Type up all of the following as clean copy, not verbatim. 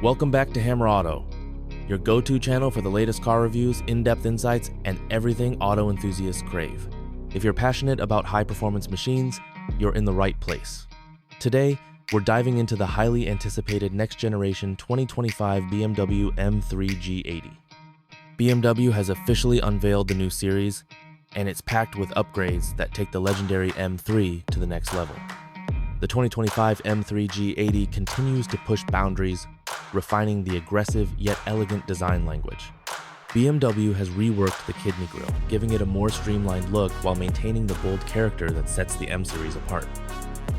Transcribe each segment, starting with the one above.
Welcome back to Hammer Auto, your go-to channel for the latest car reviews, in-depth insights, and everything auto enthusiasts crave. If you're passionate about high-performance machines, you're in the right place. Today, we're diving into the highly anticipated next-generation 2025 BMW M3 G80. BMW has officially unveiled the new series, and it's packed with upgrades that take the legendary M3 to the next level. The 2025 M3 G80 continues to push boundaries, refining the aggressive yet elegant design language. BMW has reworked the kidney grille, giving it a more streamlined look while maintaining the bold character that sets the M series apart.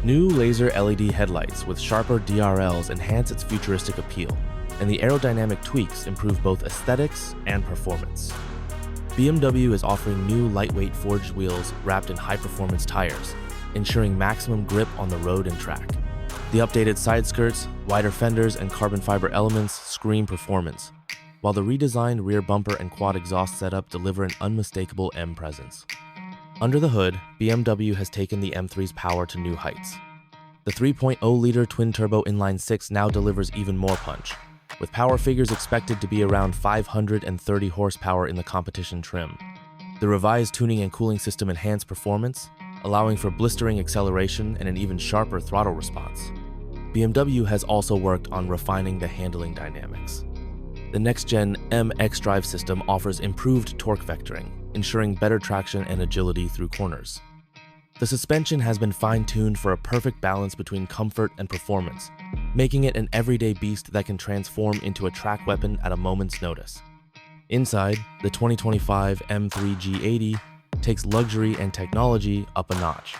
New laser LED headlights with sharper DRLs enhance its futuristic appeal, and the aerodynamic tweaks improve both aesthetics and performance. BMW is offering new lightweight forged wheels wrapped in high-performance tires, ensuring maximum grip on the road and track. The updated side skirts, wider fenders, and carbon fiber elements scream performance, while the redesigned rear bumper and quad exhaust setup deliver an unmistakable M presence. Under the hood, BMW has taken the M3's power to new heights. The 3.0-liter twin-turbo inline-six now delivers even more punch, with power figures expected to be around 530 horsepower in the competition trim. The revised tuning and cooling system enhance performance, allowing for blistering acceleration and an even sharper throttle response. BMW has also worked on refining the handling dynamics. The next-gen xDrive system offers improved torque vectoring, ensuring better traction and agility through corners. The suspension has been fine-tuned for a perfect balance between comfort and performance, making it an everyday beast that can transform into a track weapon at a moment's notice. Inside, the 2025 M3 G80 takes luxury and technology up a notch.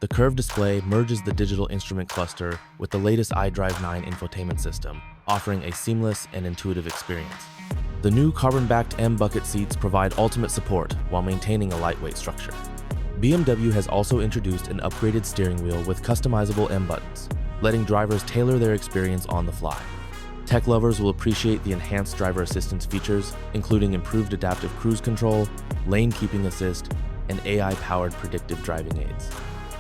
The curved display merges the digital instrument cluster with the latest iDrive 9 infotainment system, offering a seamless and intuitive experience. The new carbon-backed M-bucket seats provide ultimate support while maintaining a lightweight structure. BMW has also introduced an upgraded steering wheel with customizable M buttons, letting drivers tailor their experience on the fly. Tech lovers will appreciate the enhanced driver assistance features, including improved adaptive cruise control, lane keeping assist, and AI-powered predictive driving aids.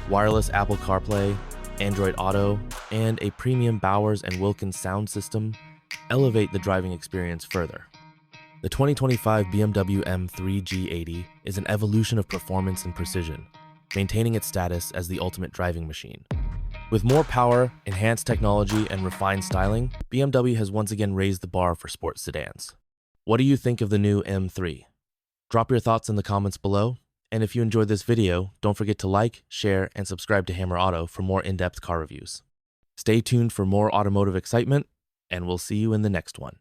Wireless Apple CarPlay, Android Auto, and a premium Bowers & Wilkins sound system elevate the driving experience further. The 2025 BMW M3 G80 is an evolution of performance and precision, maintaining its status as the ultimate driving machine. With more power, enhanced technology, and refined styling, BMW has once again raised the bar for sports sedans. What do you think of the new M3? Drop your thoughts in the comments below, and if you enjoyed this video, don't forget to like, share, and subscribe to Hammer Auto for more in-depth car reviews. Stay tuned for more automotive excitement, and we'll see you in the next one.